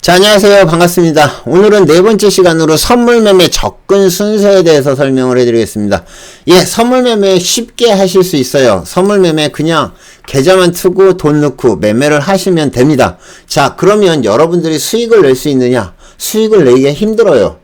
자, 안녕하세요. 반갑습니다. 오늘은 네 번째 시간으로 선물 매매 접근 순서에 대해서 설명을 해드리겠습니다. 예, 선물 매매 쉽게 하실 수 있어요. 선물 매매 그냥 계좌만 트고 돈 넣고 매매를 하시면 됩니다. 자, 그러면 여러분들이 수익을 낼 수 있느냐? 수익을 내기가 힘들어요.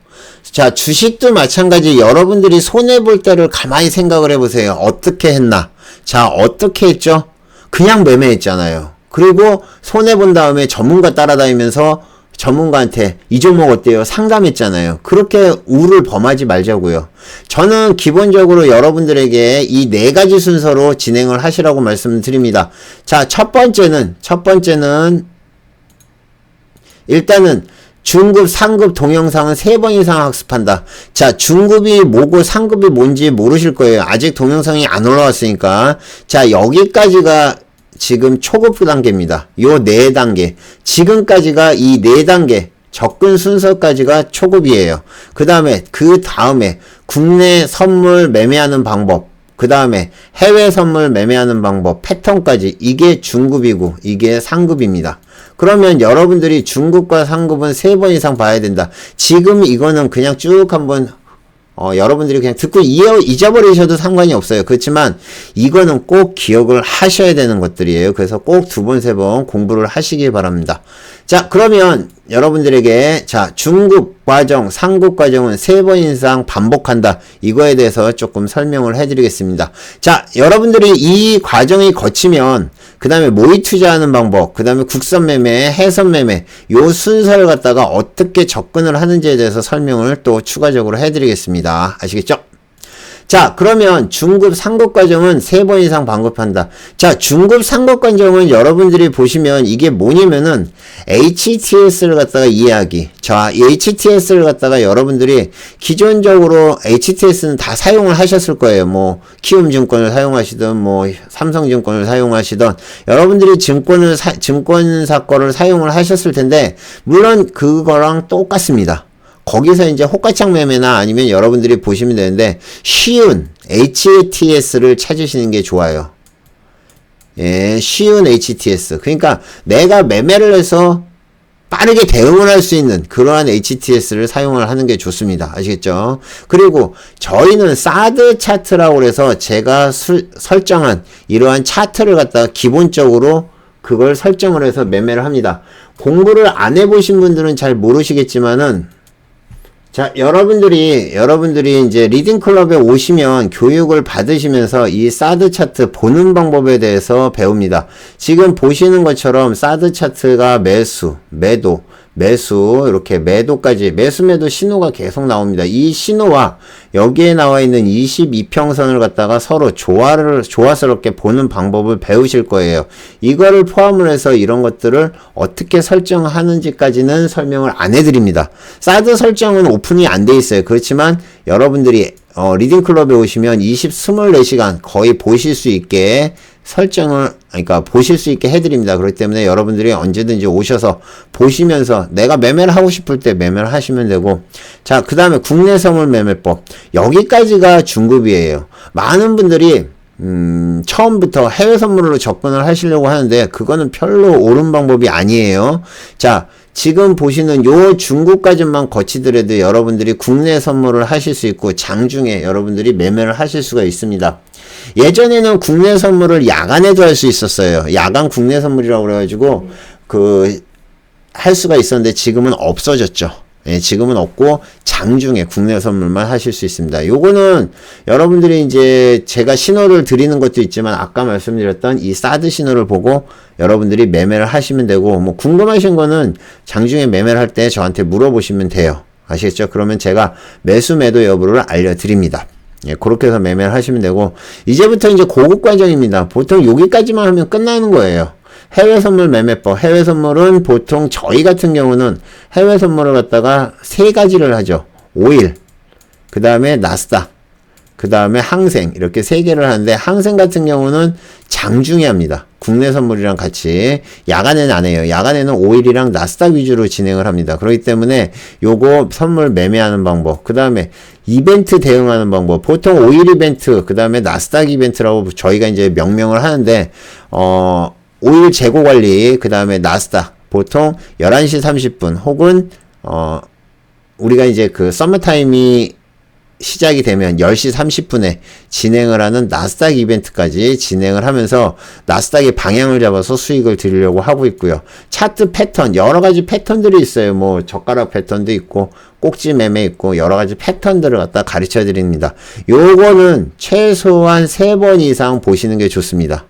자, 주식도 마찬가지. 여러분들이 손해볼 때를 가만히 생각을 해보세요. 어떻게 했나? 자, 어떻게 했죠? 그냥 매매했잖아요. 그리고 손해본 다음에 전문가 따라다니면서 전문가한테 이 종목 어때요? 상담했잖아요. 그렇게 우를 범하지 말자고요. 저는 기본적으로 여러분들에게 이 네 가지 순서로 진행을 하시라고 말씀드립니다. 자, 첫 번째는 일단은 중급, 상급 동영상은 3번 이상 학습한다. 자, 중급이 뭐고 상급이 뭔지 모르실 거예요. 아직 동영상이 안 올라왔으니까. 자, 여기까지가 지금 초급 단계입니다. 요 4단계. 지금까지가 이 4단계. 접근 순서까지가 초급이에요. 그 다음에 국내 선물 매매하는 방법. 그 다음에 해외 선물 매매하는 방법. 패턴까지. 이게 중급이고 이게 상급입니다. 그러면 여러분들이 중급과 상급은 3번 이상 봐야 된다. 지금 이거는 그냥 쭉 한번 여러분들이 그냥 듣고 잊어버리셔도 상관이 없어요. 그렇지만 이거는 꼭 기억을 하셔야 되는 것들이에요. 그래서 꼭 2번, 3번 공부를 하시기 바랍니다. 자, 그러면 여러분들에게 중급 과정, 상급 과정은 3번 이상 반복한다. 이거에 대해서 조금 설명을 해드리겠습니다. 자, 여러분들이 이 과정이 거치면 그 다음에 모의 투자하는 방법, 그 다음에 국선 매매, 해선 매매 요 순서를 갖다가 어떻게 접근을 하는지에 대해서 설명을 또 추가적으로 해드리겠습니다. 아시겠죠? 자, 그러면 중급, 상급 과정은 3번 이상 반복한다. 자, 중급, 상급 과정은 여러분들이 보시면 이게 뭐냐면은 HTS를 갖다가 이해하기. 자, 이 HTS를 갖다가 여러분들이 기존적으로 HTS는 다 사용을 하셨을 거예요. 뭐 키움증권을 사용하시든 뭐 삼성증권을 사용하시든 여러분들이 증권사 거를 사용을 하셨을 텐데 물론 그거랑 똑같습니다. 거기서 이제 호가창 매매나 아니면 여러분들이 보시면 되는데 쉬운 HTS를 찾으시는 게 좋아요. 예, 쉬운 HTS. 그러니까 내가 매매를 해서 빠르게 대응을 할 수 있는 그러한 HTS를 사용을 하는 게 좋습니다. 아시겠죠? 그리고 저희는 사드 차트라고 그래서 제가 설정한 이러한 차트를 갖다가 기본적으로 그걸 설정을 해서 매매를 합니다. 공부를 안 해보신 분들은 잘 모르시겠지만은 자, 여러분들이 이제 리딩클럽에 오시면 교육을 받으시면서 이 사드 차트 보는 방법에 대해서 배웁니다. 지금 보시는 것처럼 사드 차트가 매수, 매도, 이렇게 매도까지, 매도 신호가 계속 나옵니다. 이 신호와 여기에 나와 있는 22평선을 갖다가 서로 조화스럽게 보는 방법을 배우실 거예요. 이거를 포함을 해서 이런 것들을 어떻게 설정하는지까지는 설명을 안 해드립니다. 사드 설정은 오픈이 안 돼 있어요. 그렇지만 여러분들이 리딩클럽에 오시면 24시간 거의 보실 수 있게 보실 수 있게 해드립니다. 그렇기 때문에 여러분들이 언제든지 오셔서 보시면서 내가 매매를 하고 싶을 때 매매를 하시면 되고, 자, 그 다음에 국내 선물 매매법. 여기까지가 중급이에요. 많은 분들이 처음부터 해외 선물로 접근을 하시려고 하는데 그거는 별로 옳은 방법이 아니에요. 자, 지금 보시는 요 중급까지만 거치더라도 여러분들이 국내 선물을 하실 수 있고 장중에 여러분들이 매매를 하실 수가 있습니다. 예전에는 국내 선물을 야간에도 할 수 있었어요. 야간 국내 선물이라고 그래가지고 할 수가 있었는데 지금은 없어졌죠. 예, 지금은 없고 장중에 국내 선물만 하실 수 있습니다. 요거는 여러분들이 이제 제가 신호를 드리는 것도 있지만 아까 말씀드렸던 이 사드 신호를 보고 여러분들이 매매를 하시면 되고, 뭐 궁금하신 거는 장중에 매매를 할 때 저한테 물어보시면 돼요. 아시겠죠? 그러면 제가 매수 매도 여부를 알려드립니다. 예, 그렇게 해서 매매를 하시면 되고, 이제부터 이제 고급 과정입니다. 보통 여기까지만 하면 끝나는 거예요. 해외 선물 매매법. 해외 선물은 보통 저희 같은 경우는 해외 선물을 갖다가 3가지를 하죠. 오일, 그 다음에 나스닥, 그 다음에 항생, 이렇게 3개를 하는데 항생 같은 경우는 장중에 합니다. 국내 선물이랑 같이. 야간에는 안 해요. 야간에는 오일이랑 나스닥 위주로 진행을 합니다. 그렇기 때문에 요거 선물 매매하는 방법, 그 다음에 이벤트 대응하는 방법, 보통 오일 이벤트, 그 다음에 나스닥 이벤트라고 저희가 이제 명명을 하는데 오일 재고 관리, 그 다음에 나스닥, 보통 11시 30분 혹은 우리가 이제 그 서머타임이 시작이 되면 10시 30분에 진행을 하는 나스닥 이벤트까지 진행을 하면서 나스닥의 방향을 잡아서 수익을 드리려고 하고 있고요. 차트 패턴, 여러 가지 패턴들이 있어요. 뭐 젓가락 패턴도 있고 꼭지 매매 있고 여러 가지 패턴들을 갖다 가르쳐 드립니다. 요거는 최소한 3번 이상 보시는 게 좋습니다.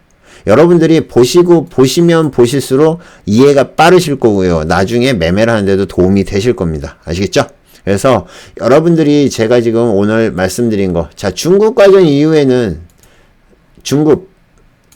여러분들이 보시면 보실수록 이해가 빠르실 거고요. 나중에 매매를 하는데도 도움이 되실 겁니다. 아시겠죠? 그래서 여러분들이 제가 지금 오늘 말씀드린 거, 자, 중급 과정 이후에는 중급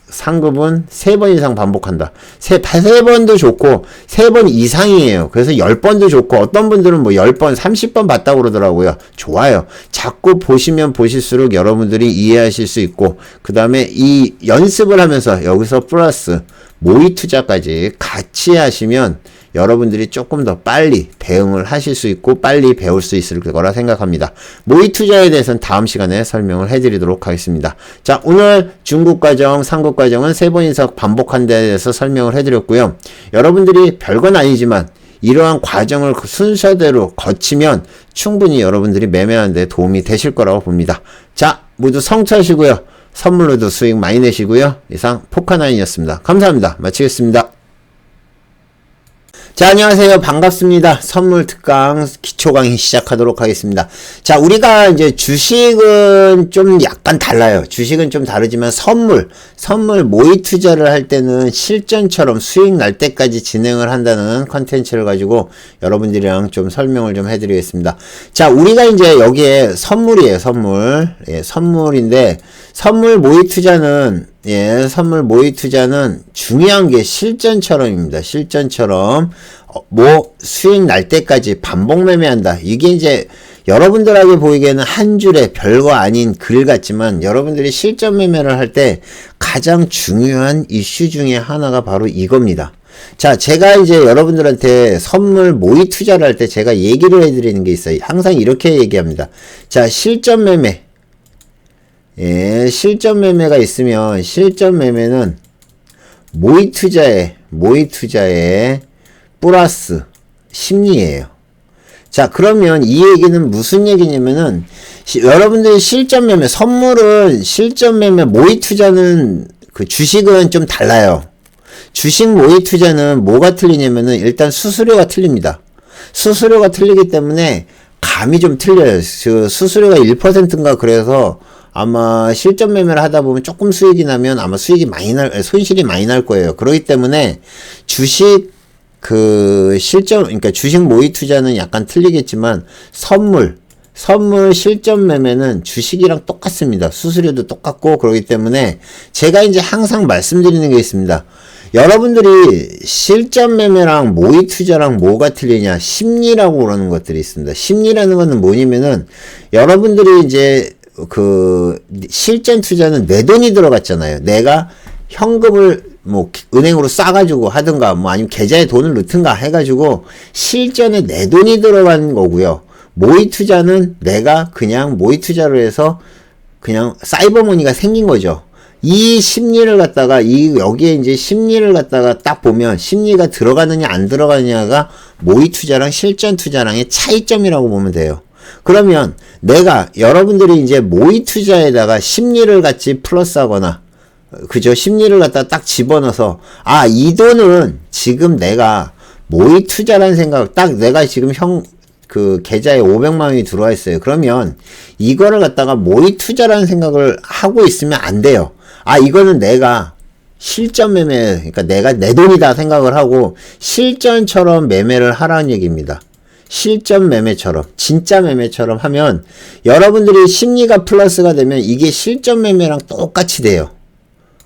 상급은 3번 이상 반복한다. 3번도 좋고 3번 이상이에요. 그래서 10번도 좋고 어떤 분들은 뭐 10번, 30번 봤다고 그러더라고요. 좋아요. 자꾸 보시면 보실수록 여러분들이 이해하실 수 있고 그 다음에 이 연습을 하면서 여기서 플러스 모의 투자까지 같이 하시면 여러분들이 조금 더 빨리 대응을 하실 수 있고 빨리 배울 수 있을 거라 생각합니다. 모의 투자에 대해서는 다음 시간에 설명을 해드리도록 하겠습니다. 자, 오늘 중급 과정, 상급 과정은 3번 이상 반복한 데 대해서 설명을 해드렸고요. 여러분들이 별건 아니지만 이러한 과정을 순서대로 거치면 충분히 여러분들이 매매하는 데 도움이 되실 거라고 봅니다. 자, 모두 성투하시고요. 선물로도 수익 많이 내시고요. 이상 포카나인이었습니다. 감사합니다. 마치겠습니다. 자, 안녕하세요. 반갑습니다. 선물 특강 기초 강의 시작하도록 하겠습니다. 자, 우리가 이제 주식은 좀 약간 달라요. 주식은 좀 다르지만 선물 모의 투자를 할 때는 실전처럼 수익 날 때까지 진행을 한다는 컨텐츠를 가지고 여러분들이랑 좀 설명을 좀 해드리겠습니다. 자, 우리가 이제 여기에 선물이에요. 선물. 예, 선물인데 선물 모의 투자는 선물 모의 투자는 중요한 게 실전처럼입니다. 실전처럼 뭐 수익 날 때까지 반복 매매한다. 이게 이제 여러분들에게 보이기에는 한 줄의 별거 아닌 글 같지만 여러분들이 실전 매매를 할 때 가장 중요한 이슈 중에 하나가 바로 이겁니다. 자, 제가 이제 여러분들한테 선물 모의 투자를 할 때 제가 얘기를 해드리는 게 있어요. 항상 이렇게 얘기합니다. 자, 실전 매매. 예, 실전 매매가 있으면 실전 매매는 모의 투자에 플러스 심리예요. 자, 그러면 이 얘기는 무슨 얘기냐면은 여러분들이 실전 매매, 선물은 실전 매매, 모의 투자는 그 주식은 좀 달라요. 주식 모의 투자는 뭐가 틀리냐면은 일단 수수료가 틀립니다. 수수료가 틀리기 때문에 감이 좀 틀려요. 그 수수료가 1%인가 그래서 아마 실전 매매를 하다 보면 조금 수익이 나면 아마 손실이 많이 날 거예요. 그렇기 때문에 주식 그러니까 주식 모의 투자는 약간 틀리겠지만 선물 실전 매매는 주식이랑 똑같습니다. 수수료도 똑같고 그렇기 때문에 제가 이제 항상 말씀드리는 게 있습니다. 여러분들이 실전 매매랑 모의 투자랑 뭐가 틀리냐? 심리라고 그러는 것들이 있습니다. 심리라는 것은 뭐냐면은 여러분들이 이제 실전 투자는 내 돈이 들어갔잖아요. 내가 현금을 뭐 은행으로 싸가지고 하든가 뭐 아니면 계좌에 돈을 넣든가 해가지고 실전에 내 돈이 들어간 거고요. 모의 투자는 내가 그냥 모의 투자로 해서 그냥 사이버머니가 생긴 거죠. 이 심리를 갖다가 여기에 이제 심리를 갖다가 딱 보면 심리가 들어가느냐 안 들어가느냐가 모의 투자랑 실전 투자랑의 차이점이라고 보면 돼요. 그러면 내가 여러분들이 이제 모의 투자에다가 심리를 같이 플러스하거나 그죠? 심리를 갖다 딱 집어넣어서 이 돈은 지금 내가 모의 투자라는 생각 딱 내가 지금 계좌에 500만 원이 들어와 있어요. 그러면 이거를 갖다가 모의 투자라는 생각을 하고 있으면 안 돼요. 이거는 내가 실전 매매, 그러니까 내가 내 돈이다 생각을 하고 실전처럼 매매를 하라는 얘기입니다. 실전 매매처럼, 진짜 매매처럼 하면 여러분들이 심리가 플러스가 되면 이게 실전 매매랑 똑같이 돼요.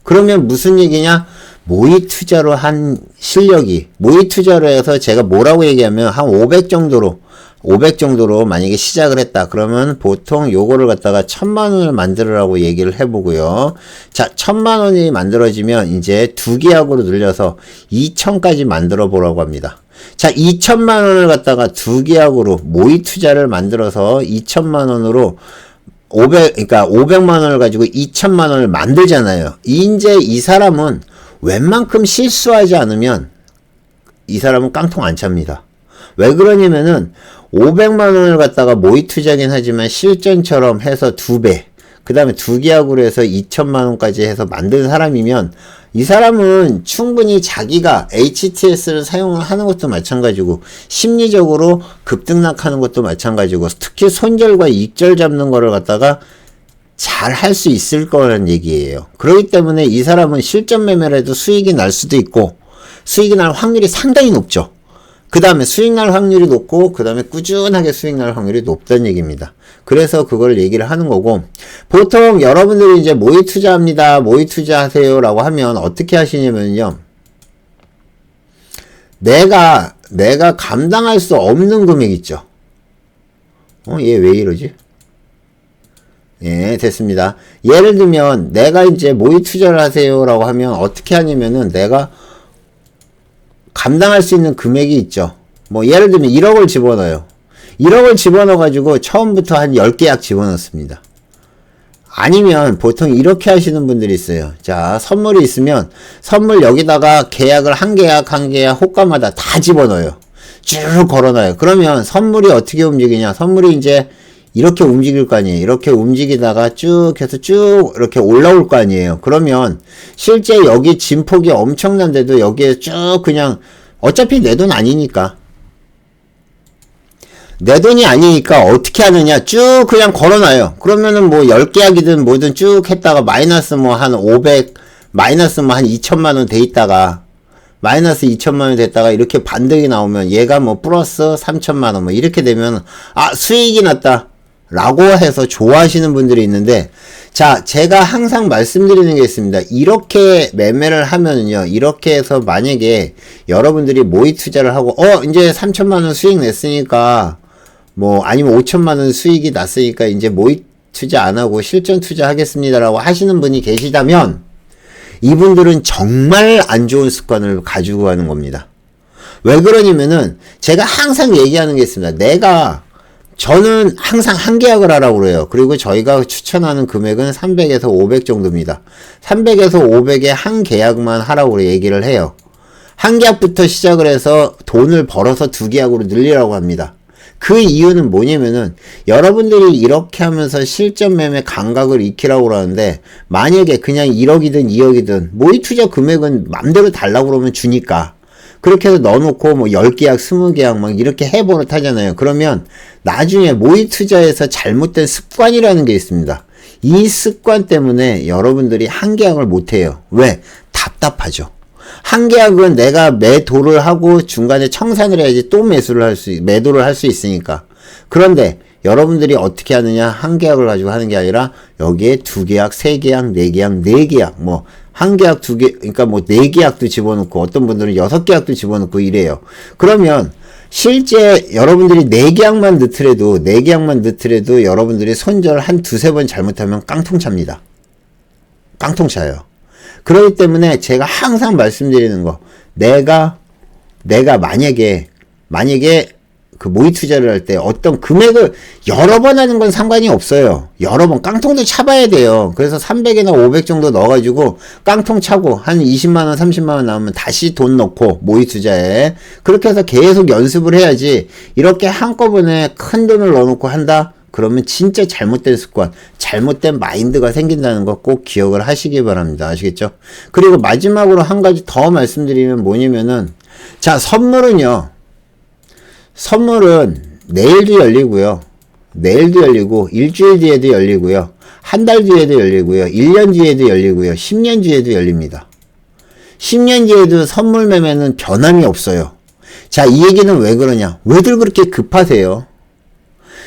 그러면 무슨 얘기냐? 모의 투자로 한 실력이, 모의 투자로 해서 제가 뭐라고 얘기하면 한 500 정도로 만약에 시작을 했다. 그러면 보통 요거를 갖다가 1000만 원을 만들으라고 얘기를 해보고요. 자, 1000만 원이 만들어지면 이제 2계약으로 늘려서 2000까지 만들어 보라고 합니다. 자, 2000만 원을 갖다가 2계약으로 모의 투자를 만들어서 2000만 원으로 그러니까 500만 원을 가지고 2000만 원을 만들잖아요. 이제 이 사람은 웬만큼 실수하지 않으면 이 사람은 깡통 안 찹니다. 왜 그러냐면은 500만 원을 갖다가 모의 투자긴 하지만 실전처럼 해서 2배, 그 다음에 2계약으로 해서 2천만 원까지 해서 만든 사람이면 이 사람은 충분히 자기가 HTS를 사용을 하는 것도 마찬가지고 심리적으로 급등락하는 것도 마찬가지고 특히 손절과 익절 잡는 거를 갖다가 잘 할 수 있을 거라는 얘기예요. 그렇기 때문에 이 사람은 실전 매매를 해도 수익이 날 수도 있고 수익이 날 확률이 상당히 높죠. 그 다음에 수익 날 확률이 높고 그 다음에 꾸준하게 수익 날 확률이 높다는 얘기입니다. 그래서 그걸 얘기를 하는 거고, 보통 여러분들이 이제 모의 투자합니다, 모의 투자하세요 라고 하면 어떻게 하시냐면요, 내가 감당할 수 없는 금액 있죠. 얘 왜 이러지? 예, 됐습니다. 예를 들면 내가 이제 모의 투자를 하세요 라고 하면 어떻게 하냐면은 내가 감당할 수 있는 금액이 있죠. 뭐 예를 들면 1억을 집어넣어요. 1억을 집어넣어가지고 처음부터 한 10계약 집어넣습니다. 아니면 보통 이렇게 하시는 분들이 있어요. 자, 선물이 있으면 선물 여기다가 계약을 한 계약 호가마다 다 집어넣어요. 쭉 걸어놔요. 그러면 선물이 어떻게 움직이냐? 선물이 이제 이렇게 움직일 거 아니에요. 이렇게 움직이다가 쭉 해서 쭉 이렇게 올라올 거 아니에요. 그러면 실제 여기 진폭이 엄청난데도 여기에 쭉 그냥 어차피 내 돈 아니니까 내 돈이 아니니까 어떻게 하느냐, 쭉 그냥 걸어놔요. 그러면은 뭐 10계약이든 뭐든 쭉 했다가 마이너스 뭐 한 500, 마이너스 뭐 한 2천만 원 돼 있다가 마이너스 2천만 원 됐다가 이렇게 반등이 나오면 얘가 뭐 플러스 3천만 원 뭐 이렇게 되면 아, 수익이 났다 라고 해서 좋아하시는 분들이 있는데, 자, 제가 항상 말씀드리는 게 있습니다. 이렇게 매매를 하면은요, 이렇게 해서 만약에 여러분들이 모의 투자를 하고 이제 3천만 원 수익 냈으니까 뭐 아니면 5천만 원 수익이 났으니까 이제 모의 투자 안 하고 실전 투자 하겠습니다라고 하시는 분이 계시다면 이분들은 정말 안 좋은 습관을 가지고 가는 겁니다. 왜 그러냐면은 제가 항상 얘기하는 게 있습니다. 저는 항상 한 계약을 하라고 그래요. 그리고 저희가 추천하는 금액은 300에서 500 정도입니다. 300에서 500에 한 계약만 하라고 얘기를 해요. 한 계약부터 시작을 해서 돈을 벌어서 2계약으로 늘리라고 합니다. 그 이유는 뭐냐면은 여러분들이 이렇게 하면서 실전 매매 감각을 익히라고 그러는데, 만약에 그냥 1억이든 2억이든 모의 투자 금액은 맘대로 달라고 그러면 주니까 그렇게 해서 넣어놓고 뭐 10계약 20계약 막 이렇게 해버릇 하잖아요. 그러면 나중에 모의 투자에서 잘못된 습관이라는 게 있습니다. 이 습관 때문에 여러분들이 한 계약을 못해요. 왜? 답답하죠. 한 계약은 내가 매도를 하고 중간에 청산을 해야지 또 매도를 할 수 있으니까. 그런데 여러분들이 어떻게 하느냐, 한 계약을 가지고 하는 게 아니라 여기에 2계약, 3계약, 4계약, 4계약, 뭐 한 계약 2개, 그러니까 뭐 4계약도 집어넣고 어떤 분들은 6계약도 집어넣고 이래요. 그러면 실제 여러분들이 4계약만 넣더라도 여러분들이 손절 한 2-3번 잘못하면 깡통 찹니다. 깡통 차요. 그렇기 때문에 제가 항상 말씀드리는 거, 내가 만약에 그 모의 투자를 할 때 어떤 금액을 여러 번 하는 건 상관이 없어요. 여러 번 깡통도 차봐야 돼요. 그래서 300이나 500 정도 넣어가지고 깡통 차고 한 20만원 30만원 나오면 다시 돈 넣고 모의 투자에 그렇게 해서 계속 연습을 해야지, 이렇게 한꺼번에 큰 돈을 넣어놓고 한다? 그러면 진짜 잘못된 습관, 잘못된 마인드가 생긴다는 거 꼭 기억을 하시기 바랍니다. 아시겠죠? 그리고 마지막으로 한 가지 더 말씀드리면 뭐냐면은, 자, 선물은 내일도 열리고요. 내일도 열리고, 일주일 뒤에도 열리고요. 한 달 뒤에도 열리고요. 1년 뒤에도 열리고요. 10년 뒤에도 열립니다. 10년 뒤에도 선물 매매는 변함이 없어요. 자, 이 얘기는 왜 그러냐? 왜들 그렇게 급하세요?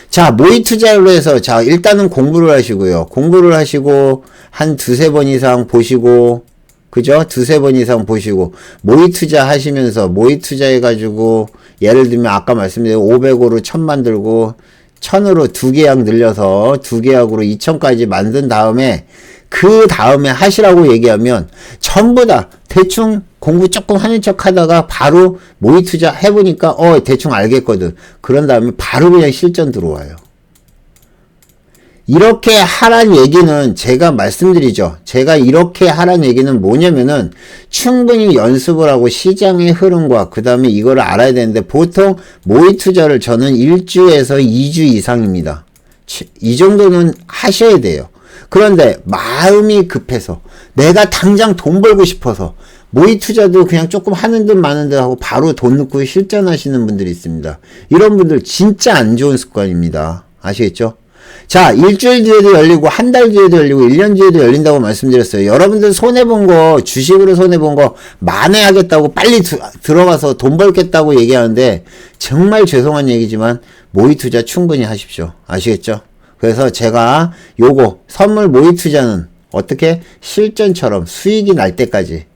자, 모의 투자로 해서, 자, 일단은 공부를 하시고요. 공부를 하시고, 한 2-3번 이상 보시고, 그죠? 2-3번 이상 보시고, 모의 투자 하시면서, 모의 투자 해가지고, 예를 들면 아까 말씀드린 500으로 1000 만들고, 1000으로 2계약 늘려서, 2계약으로 2000까지 만든 다음에, 그 다음에 하시라고 얘기하면, 전부 다 대충 공부 조금 하는 척 하다가 바로 모의 투자 해보니까, 대충 알겠거든. 그런 다음에 바로 그냥 실전 들어와요. 이렇게 하란 얘기는 제가 말씀드리죠. 제가 이렇게 하란 얘기는 뭐냐면은 충분히 연습을 하고 시장의 흐름과 그 다음에 이거를 알아야 되는데 보통 모의 투자를 저는 1주에서 2주 이상입니다. 이 정도는 하셔야 돼요. 그런데 마음이 급해서 내가 당장 돈 벌고 싶어서 모의 투자도 그냥 조금 하는 듯 마는 듯 하고 바로 돈 넣고 실전하시는 분들이 있습니다. 이런 분들 진짜 안 좋은 습관입니다. 아시겠죠? 자, 일주일 뒤에도 열리고 한 달 뒤에도 열리고 1년 뒤에도 열린다고 말씀드렸어요. 여러분들 손해본 거, 주식으로 손해본 거 만회하겠다고 빨리 들어가서 돈 벌겠다고 얘기하는데 정말 죄송한 얘기지만 모의 투자 충분히 하십시오. 아시겠죠? 그래서 제가 요거 선물 모의 투자는 어떻게 실전처럼 수익이 날 때까지,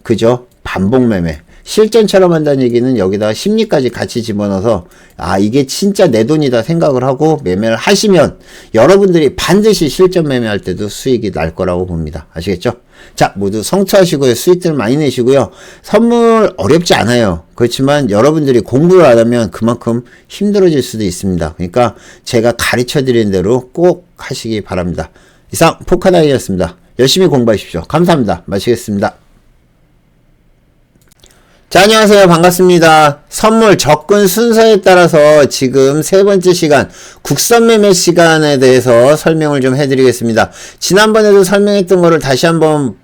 그죠? 반복 매매 실전처럼 한다는 얘기는 여기다가 심리까지 같이 집어넣어서 아 이게 진짜 내 돈이다 생각을 하고 매매를 하시면 여러분들이 반드시 실전 매매할 때도 수익이 날 거라고 봅니다. 아시겠죠? 자, 모두 성투하시고요. 수익들 많이 내시고요. 선물 어렵지 않아요. 그렇지만 여러분들이 공부를 안 하면 그만큼 힘들어질 수도 있습니다. 그러니까 제가 가르쳐 드린 대로 꼭 하시기 바랍니다. 이상 포카다이였습니다. 열심히 공부하십시오. 감사합니다. 마치겠습니다. 자, 안녕하세요. 반갑습니다. 선물 접근 순서에 따라서 지금 세 번째 시간 국선 매매 시간에 대해서 설명을 좀 해드리겠습니다. 지난번에도 설명했던 거를 다시 한번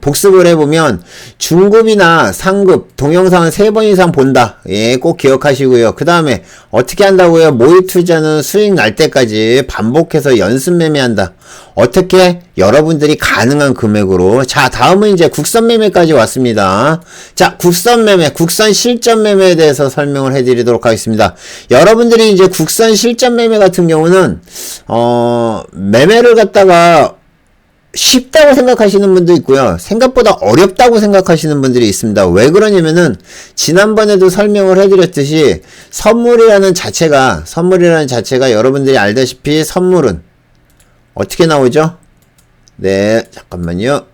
복습을 해보면 중급이나 상급 동영상은 3번 이상 본다. 예, 꼭 기억하시고요. 그 다음에 어떻게 한다고요? 모의 투자는 수익 날 때까지 반복해서 연습 매매한다. 어떻게? 여러분들이 가능한 금액으로. 자, 다음은 이제 국선 매매까지 왔습니다. 자, 국선 매매, 국선 실전 매매에 대해서 설명을 해드리도록 하겠습니다. 여러분들이 이제 국선 실전 매매 같은 경우는 매매를 갖다가 쉽다고 생각하시는 분도 있고요. 생각보다 어렵다고 생각하시는 분들이 있습니다. 왜 그러냐면은 지난번에도 설명을 해드렸듯이 선물이라는 자체가 여러분들이 알다시피 선물은 어떻게 나오죠? 네, 잠깐만요.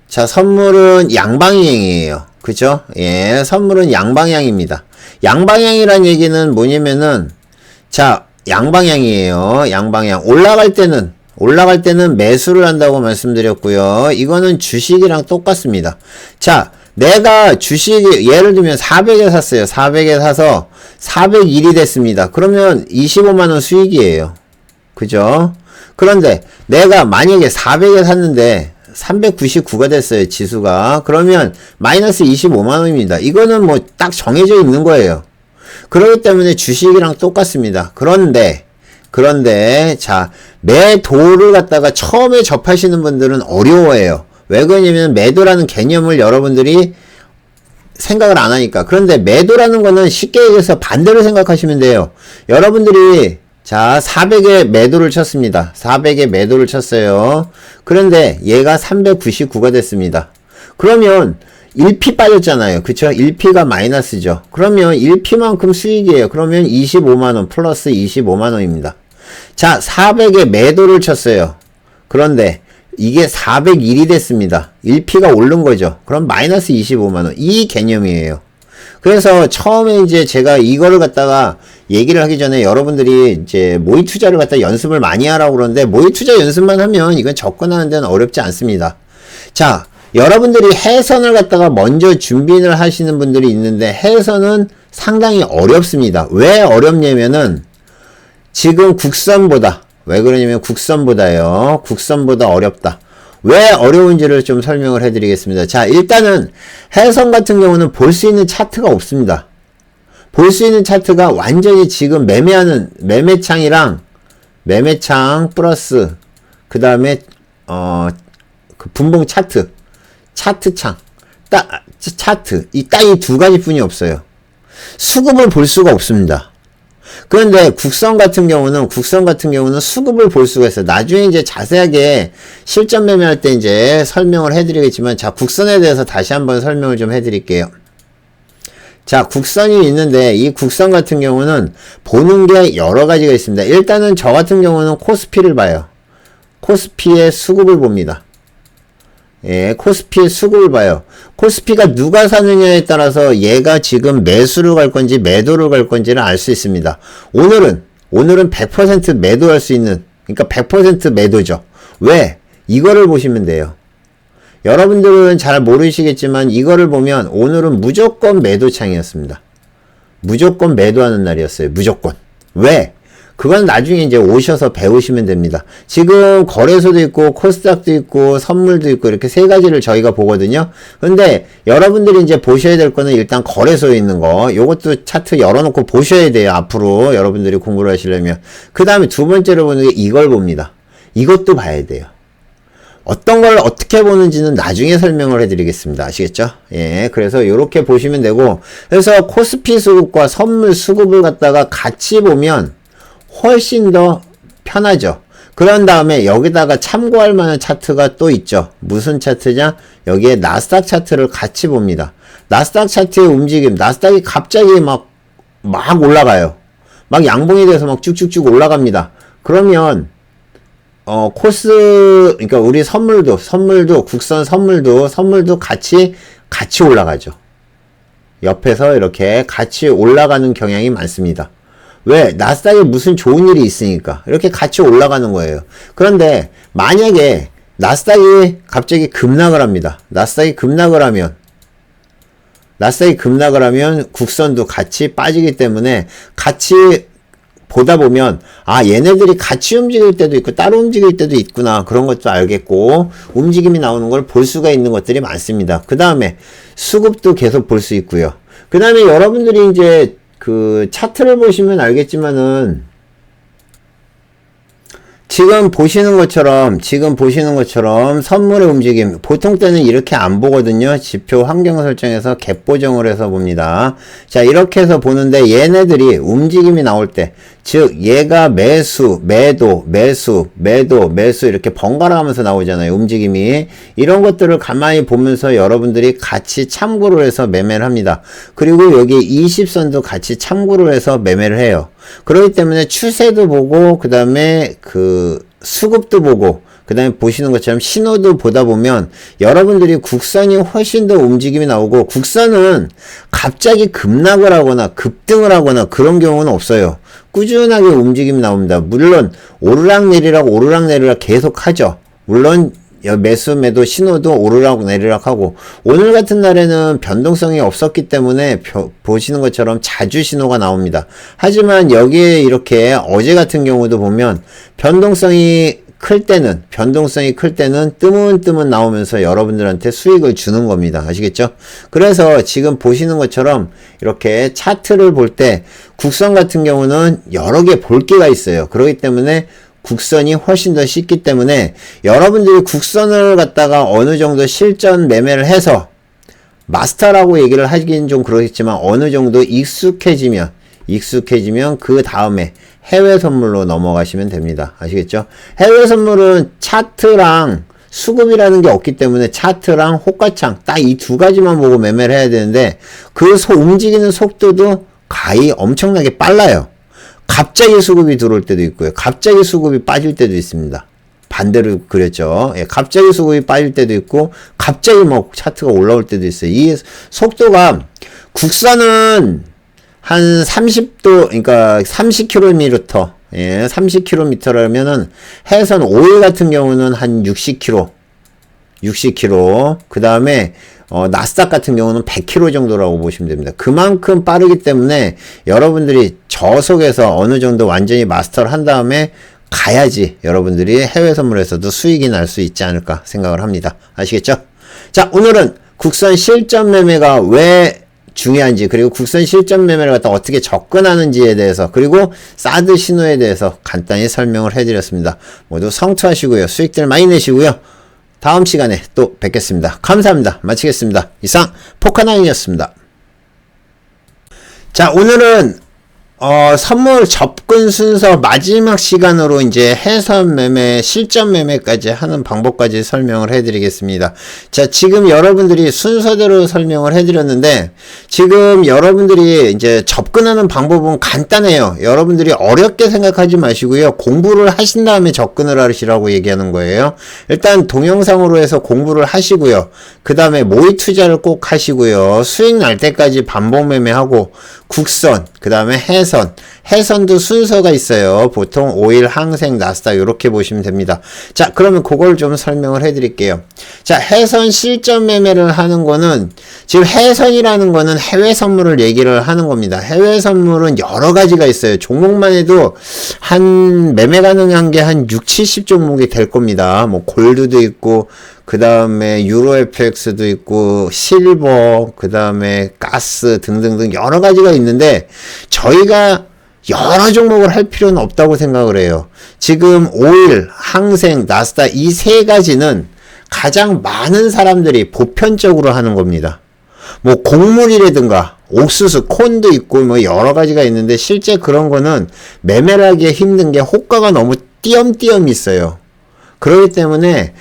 자, 선물은 양방향이에요. 그죠? 예, 선물은 양방향입니다. 양방향이란 얘기는 뭐냐면은 자, 양방향이에요. 양방향. 올라갈 때는 매수를 한다고 말씀드렸고요. 이거는 주식이랑 똑같습니다. 자, 내가 주식이 예를 들면 400에 샀어요. 400에 사서 401이 됐습니다. 그러면 25만원 수익이에요. 그죠? 그런데 내가 만약에 400에 샀는데 399가 됐어요. 지수가. 그러면 마이너스 25만원입니다. 이거는 뭐 딱 정해져 있는 거예요. 그렇기 때문에 주식이랑 똑같습니다. 그런데 자, 매도를 갖다가 처음에 접하시는 분들은 어려워해요. 왜 그러냐면 매도라는 개념을 여러분들이 생각을 안 하니까. 그런데 매도라는 거는 쉽게 얘기해서 반대로 생각하시면 돼요. 여러분들이 자, 400에 매도를 쳤습니다. 400에 매도를 쳤어요. 그런데 얘가 399가 됐습니다. 그러면 1P 빠졌잖아요. 그쵸? 1P가 마이너스죠. 그러면 1P만큼 수익이에요. 그러면 25만원 플러스 25만원입니다. 자, 400에 매도를 쳤어요. 그런데 이게 401이 됐습니다. 1P가 오른 거죠. 그럼 마이너스 25만원. 이 개념이에요. 그래서 처음에 이제 제가 이거를 갖다가 얘기를 하기 전에 여러분들이 이제 모의 투자를 갖다 연습을 많이 하라고 그러는데 모의 투자 연습만 하면 이건 접근하는 데는 어렵지 않습니다. 자, 여러분들이 해선을 갖다가 먼저 준비를 하시는 분들이 있는데 해선은 상당히 어렵습니다. 왜 어렵냐면은 지금 국선보다 왜 그러냐면 국선보다요. 국선보다 어렵다. 왜 어려운지를 좀 설명을 해드리겠습니다. 자, 일단은 해선 같은 경우는 볼 수 있는 차트가 없습니다. 볼 수 있는 차트가 완전히 지금 매매하는 매매창이랑 매매창 플러스 그 다음에 그 분봉 차트창 차트 이 딱 이 두 가지뿐이 없어요. 수급을 볼 수가 없습니다. 그런데 국선 같은 경우는 수급을 볼 수가 있어요. 나중에 이제 자세하게 실전 매매할 때 이제 설명을 해드리겠지만, 자, 국선에 대해서 다시 한번 설명을 좀 해드릴게요. 자, 국선이 있는데 이 국선 같은 경우는 보는 게 여러 가지가 있습니다. 일단은 저 같은 경우는 코스피를 봐요. 코스피의 수급을 봅니다. 예, 코스피 수급을 봐요. 코스피가 누가 사느냐에 따라서 얘가 지금 매수를 갈 건지 매도를 갈 건지를 알 수 있습니다. 오늘은 100% 매도할 수 있는, 그러니까 100% 매도죠. 왜? 이거를 보시면 돼요. 여러분들은 잘 모르시겠지만 이거를 보면 오늘은 무조건 매도창이었습니다. 무조건 매도하는 날이었어요. 무조건. 왜? 그건 나중에 이제 오셔서 배우시면 됩니다. 지금 거래소도 있고 코스닥도 있고 선물도 있고 이렇게 세 가지를 저희가 보거든요. 근데 여러분들이 이제 보셔야 될 거는 일단 거래소에 있는 거, 요것도 차트 열어놓고 보셔야 돼요. 앞으로 여러분들이 공부를 하시려면. 그 다음에 두 번째로 보는 게 이걸 봅니다. 이것도 봐야 돼요. 어떤 걸 어떻게 보는지는 나중에 설명을 해드리겠습니다. 아시겠죠? 예, 그래서 요렇게 보시면 되고, 그래서 코스피 수급과 선물 수급을 갖다가 같이 보면 훨씬 더 편하죠. 그런 다음에 여기다가 참고할 만한 차트가 또 있죠. 무슨 차트냐? 여기에 나스닥 차트를 같이 봅니다. 나스닥 차트의 움직임, 나스닥이 갑자기 막 올라가요. 막 양봉이 돼서 막 쭉쭉쭉 올라갑니다. 그러면 그러니까 우리 선물도 국선 선물도 같이 올라가죠. 옆에서 이렇게 같이 올라가는 경향이 많습니다. 왜? 나스닥에 무슨 좋은 일이 있으니까 이렇게 같이 올라가는 거예요. 그런데 만약에 나스닥이 갑자기 급락을 합니다. 나스닥이 급락을 하면 국선도 같이 빠지기 때문에 같이 보다 보면 얘네들이 같이 움직일 때도 있고 따로 움직일 때도 있구나, 그런 것도 알겠고 움직임이 나오는 걸 볼 수가 있는 것들이 많습니다. 그 다음에 수급도 계속 볼 수 있고요. 그 다음에 여러분들이 이제 그 차트를 보시면 알겠지만은 지금 보시는 것처럼 선물의 움직임, 보통 때는 이렇게 안 보거든요. 지표 환경 설정에서 갭 보정을 해서 봅니다. 자, 이렇게 해서 보는데 얘네들이 움직임이 나올 때, 즉 얘가 매수 이렇게 번갈아 가면서 나오잖아요. 움직임이. 이런 것들을 가만히 보면서 여러분들이 같이 참고를 해서 매매를 합니다. 그리고 여기 20선도 같이 참고를 해서 매매를 해요. 그렇기 때문에 추세도 보고, 그 다음에 수급도 보고, 그 다음에 보시는 것처럼 신호도 보다 보면 여러분들이 국선이 훨씬 더 움직임이 나오고, 국선은 갑자기 급락을 하거나 급등을 하거나 그런 경우는 없어요. 꾸준하게 움직임이 나옵니다. 물론 오르락내리락 계속 하죠. 물론 매수 매도 신호도 오르락내리락 하고, 오늘 같은 날에는 변동성이 없었기 때문에 보시는 것처럼 자주 신호가 나옵니다. 하지만 여기에 이렇게 어제 같은 경우도 보면 변동성이 클 때는 뜨문뜨문 나오면서 여러분들한테 수익을 주는 겁니다. 아시겠죠? 그래서 지금 보시는 것처럼 이렇게 차트를 볼 때 국선 같은 경우는 여러 개 볼 게가 있어요. 그렇기 때문에 국선이 훨씬 더 쉽기 때문에 여러분들이 국선을 갖다가 어느 정도 실전 매매를 해서 마스터라고 얘기를 하기는 좀 그렇겠지만 어느 정도 익숙해지면 그 다음에 해외 선물로 넘어가시면 됩니다. 아시겠죠? 해외 선물은 차트랑 수급이라는 게 없기 때문에 차트랑 호가창 딱 이 두 가지만 보고 매매를 해야 되는데 그 움직이는 속도도 가히 엄청나게 빨라요. 갑자기 수급이 들어올 때도 있고요. 갑자기 수급이 빠질 때도 있습니다. 반대로 그랬죠. 예, 갑자기 수급이 빠질 때도 있고 갑자기 뭐 차트가 올라올 때도 있어요. 이 속도가 국선은 한 30도, 그러니까 30km, 예, 30km라면은 해선 오일 같은 경우는 한 60km. 그 다음에 나스닥 같은 경우는 100km 정도라고 보시면 됩니다. 그만큼 빠르기 때문에 여러분들이 저속에서 어느 정도 완전히 마스터를 한 다음에 가야지 여러분들이 해외 선물에서도 수익이 날 수 있지 않을까 생각을 합니다. 아시겠죠? 자, 오늘은 국선 실전 매매가 왜 중요한지, 그리고 국선 실전 매매를 갖다 어떻게 접근하는지에 대해서, 그리고 사드 신호에 대해서 간단히 설명을 해드렸습니다. 모두 성투하시고요. 수익들 많이 내시고요. 다음 시간에 또 뵙겠습니다. 감사합니다. 마치겠습니다. 이상 포카나인이었습니다. 자, 오늘은 선물 접근 순서 마지막 시간으로 이제 해선 매매, 실전 매매까지 하는 방법까지 설명을 해드리겠습니다. 자, 지금 여러분들이 순서대로 설명을 해드렸는데, 지금 여러분들이 이제 접근하는 방법은 간단해요. 여러분들이 어렵게 생각하지 마시고요. 공부를 하신 다음에 접근을 하시라고 얘기하는 거예요. 일단 동영상으로 해서 공부를 하시고요. 그 다음에 모의 투자를 꼭 하시고요. 수익 날 때까지 반복 매매하고, 국선, 그 다음에 해선도 순서가 있어요. 보통 오일, 항생, 나스닥 이렇게 보시면 됩니다. 자, 그러면 그걸 좀 설명을 해드릴게요. 자, 해선 실전 매매를 하는 거는, 지금 해선이라는 거는 해외 선물을 얘기를 하는 겁니다. 해외 선물은 여러 가지가 있어요. 종목만 해도 한 매매 가능한 게 한 6, 70종목이 될 겁니다. 뭐 골드도 있고, 그 다음에 유로 FX도 있고, 실버, 그 다음에 가스 등등등 여러 가지가 있는데, 저희가 여러 종목을 할 필요는 없다고 생각을 해요. 지금 오일, 항생, 나스닥 이 세 가지는 가장 많은 사람들이 보편적으로 하는 겁니다. 뭐 곡물이라든가 옥수수, 콘도 있고 뭐 여러 가지가 있는데, 실제 그런 거는 매매를 하기 힘든 게 호가가 너무 띄엄띄엄 있어요. 그렇기 때문에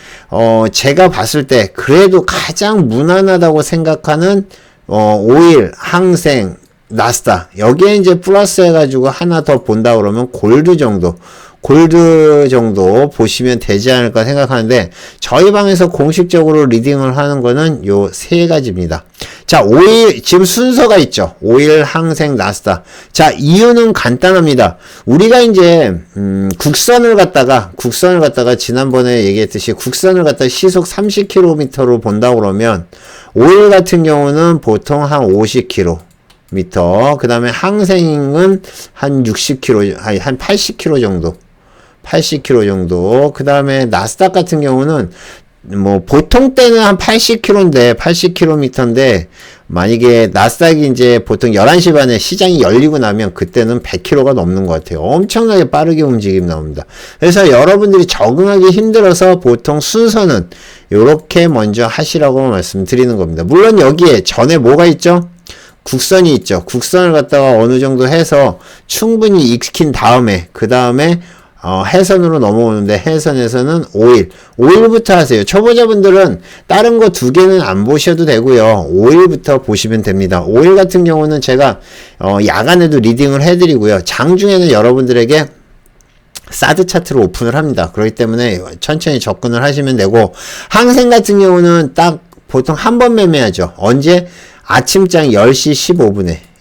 제가 봤을 때 그래도 가장 무난하다고 생각하는 오일, 항생, 나스닥 여기에 이제 플러스 해가지고 하나 더 본다 그러면 골드 정도 보시면 되지 않을까 생각하는데, 저희 방에서 공식적으로 리딩을 하는 거는 요 세 가지입니다. 자, 오일, 지금 순서가 있죠. 오일, 항생, 나스닥. 자, 이유는 간단합니다. 우리가 이제, 국선을 갖다가 지난번에 얘기했듯이 국선을 갖다가 시속 30km로 본다고 그러면, 오일 같은 경우는 보통 한 50km. 그 다음에 항생은 한 60km, 한 80km 정도. 그 다음에 나스닥 같은 경우는 뭐 보통 때는 한 80km인데 만약에 나스닥이 이제 보통 11시 반에 시장이 열리고 나면 그때는 100km가 넘는 것 같아요. 엄청나게 빠르게 움직임 나옵니다. 그래서 여러분들이 적응하기 힘들어서 보통 순서는 요렇게 먼저 하시라고 말씀드리는 겁니다. 물론 여기에 전에 뭐가 있죠? 국선이 있죠. 국선을 갖다가 어느 정도 해서 충분히 익힌 다음에 그 다음에 해선으로 넘어오는데, 해선에서는 오일부터 하세요. 초보자분들은 다른 거 두 개는 안 보셔도 되고요. 오일부터 보시면 됩니다. 오일 같은 경우는 제가 야간에도 리딩을 해드리고요. 장중에는 여러분들에게 사드 차트로 오픈을 합니다. 그렇기 때문에 천천히 접근을 하시면 되고, 항생 같은 경우는 딱 보통 한 번 매매하죠. 언제? 아침장 10시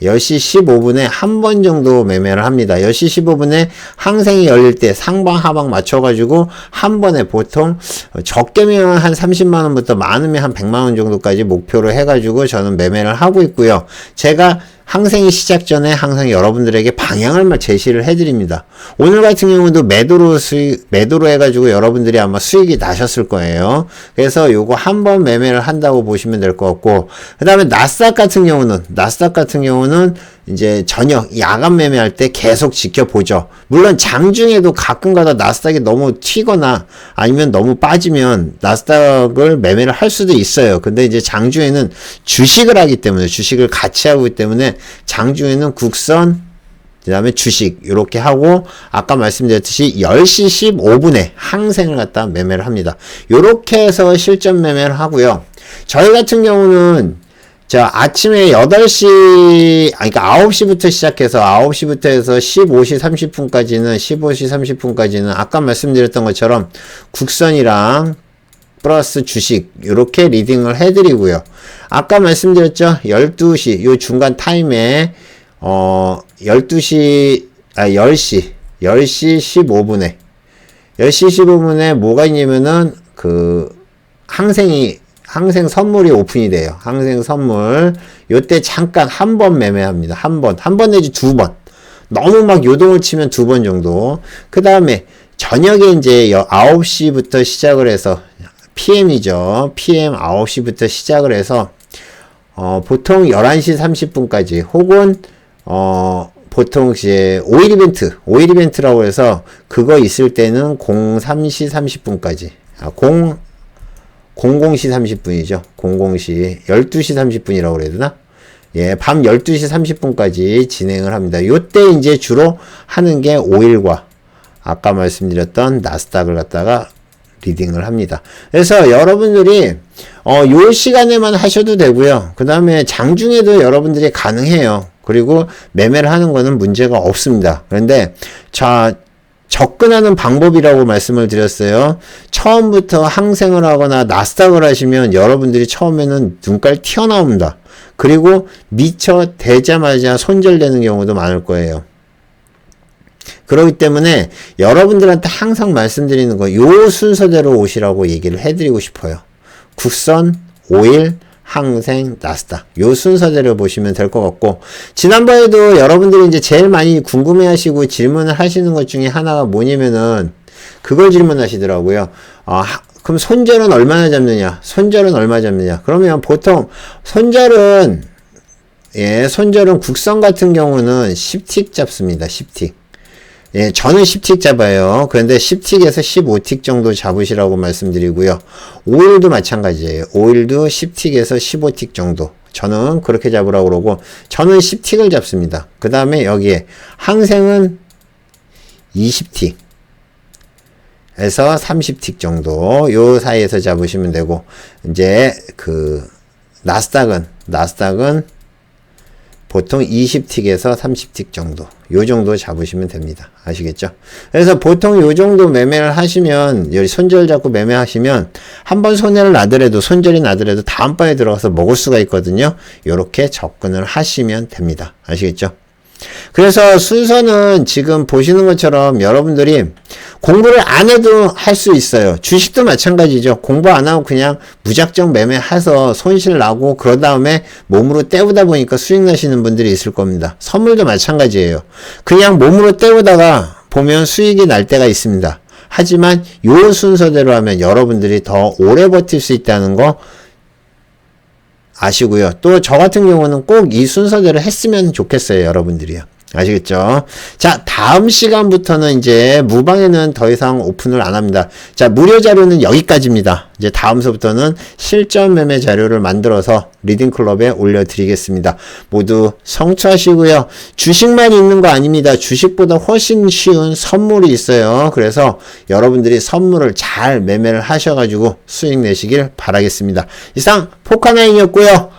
15분에 한 번 정도 매매를 합니다. 10시 15분에 항생이 열릴 때 상방 하방 맞춰가지고 한 번에 보통 적게면 한 30만원부터 많으면 한 100만원 정도까지 목표로 해가지고 저는 매매를 하고 있고요. 제가 항생이 시작 전에 항상 여러분들에게 방향을 제시를 해드립니다. 오늘 같은 경우도 매도로 해가지고 여러분들이 아마 수익이 나셨을 거예요. 그래서 요거 한번 매매를 한다고 보시면 될 것 같고, 그 다음에 나스닥 같은 경우는 이제 저녁 야간 매매할 때 계속 지켜보죠. 물론 장중에도 가끔가다 나스닥이 너무 튀거나 아니면 너무 빠지면 나스닥을 매매를 할 수도 있어요. 근데 이제 장중에는 주식을 같이 하기 때문에 장중에는 국선, 그 다음에 주식 이렇게 하고, 아까 말씀드렸듯이 10시 15분에 항생을 갖다 매매를 합니다. 요렇게 해서 실전 매매를 하고요. 저희 같은 경우는 아침에 8시, 그러니까 9시부터 시작해서 9시부터 해서 15시 30분까지는 아까 말씀드렸던 것처럼 국선이랑 플러스 주식 이렇게 리딩을 해드리고요. 아까 말씀드렸죠? 12시 요 중간 타임에 10시 15분에 뭐가 있냐면은 항생 선물이 오픈이 돼요. 항생 선물. 요때 잠깐 한 번 매매합니다. 한 번 내지 두 번. 너무 막 요동을 치면 두 번 정도. 그 다음에 저녁에 이제 9시부터 시작을 해서 PM이죠. PM 9시부터 시작을 해서 보통 11시 30분까지 혹은 보통 이제 오일 이벤트라고 해서 그거 있을 때는 03시 30분까지 00시 30분이죠. 12시 30분이라고 그래야 되나? 예, 밤 12시 30분까지 진행을 합니다. 요때 이제 주로 하는 게 오일과 아까 말씀드렸던 나스닥을 갖다가 리딩을 합니다. 그래서 여러분들이 요 시간에만 하셔도 되고요. 그 다음에 장중에도 여러분들이 가능해요. 그리고 매매를 하는 거는 문제가 없습니다. 그런데 자, 접근하는 방법이라고 말씀을 드렸어요. 처음부터 항생을 하거나 나스닥을 하시면 여러분들이 처음에는 눈깔 튀어나옵니다. 그리고 미처 되자마자 손절되는 경우도 많을 거예요. 그렇기 때문에 여러분들한테 항상 말씀드리는 거, 요 순서대로 오시라고 얘기를 해드리고 싶어요. 국선, 오일, 항생, 나스닥. 요 순서대로 보시면 될 것 같고, 지난번에도 여러분들이 이제 제일 많이 궁금해 하시고 질문을 하시는 것 중에 하나가 뭐냐면은, 그걸 질문하시더라고요. 그럼 손절은 얼마나 잡느냐? 손절은 얼마 잡느냐? 그러면 보통 손절은, 예, 손절은 국선 같은 경우는 10틱 잡습니다. 10틱. 예, 저는 10틱 잡아요. 그런데 10틱에서 15틱 정도 잡으시라고 말씀드리고요. 오일도 마찬가지예요. 오일도 10틱에서 15틱 정도. 저는 그렇게 잡으라고 그러고, 저는 10틱을 잡습니다. 그 다음에 여기에 항생은 20틱. 에서 30틱 정도. 요 사이에서 잡으시면 되고, 이제 나스닥은 보통 20틱에서 30틱 정도. 요 정도 잡으시면 됩니다. 아시겠죠? 그래서 보통 요 정도 매매를 하시면, 여기 손절 잡고 매매하시면, 한번 손해를 나더라도, 손절이 나더라도 다음번에 들어가서 먹을 수가 있거든요. 요렇게 접근을 하시면 됩니다. 아시겠죠? 그래서 순서는 지금 보시는 것처럼 여러분들이 공부를 안 해도 할 수 있어요. 주식도 마찬가지죠. 공부 안 하고 그냥 무작정 매매해서 손실 나고 그런 다음에 몸으로 때우다 보니까 수익 나시는 분들이 있을 겁니다. 선물도 마찬가지예요. 그냥 몸으로 때우다가 보면 수익이 날 때가 있습니다. 하지만 요 순서대로 하면 여러분들이 더 오래 버틸 수 있다는 거 아시고요. 또 저 같은 경우는 꼭 이 순서대로 했으면 좋겠어요. 여러분들이요. 아시겠죠? 자, 다음 시간부터는 이제 무방에는 더 이상 오픈을 안 합니다. 자, 무료 자료는 여기까지입니다. 이제 다음서부터는 실전 매매 자료를 만들어서 리딩클럽에 올려드리겠습니다. 모두 성취하시고요. 주식만 있는 거 아닙니다. 주식보다 훨씬 쉬운 선물이 있어요. 그래서 여러분들이 선물을 잘 매매를 하셔가지고 수익 내시길 바라겠습니다. 이상 포카나인이었고요.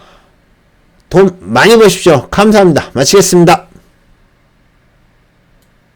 돈 많이 버십시오. 감사합니다. 마치겠습니다.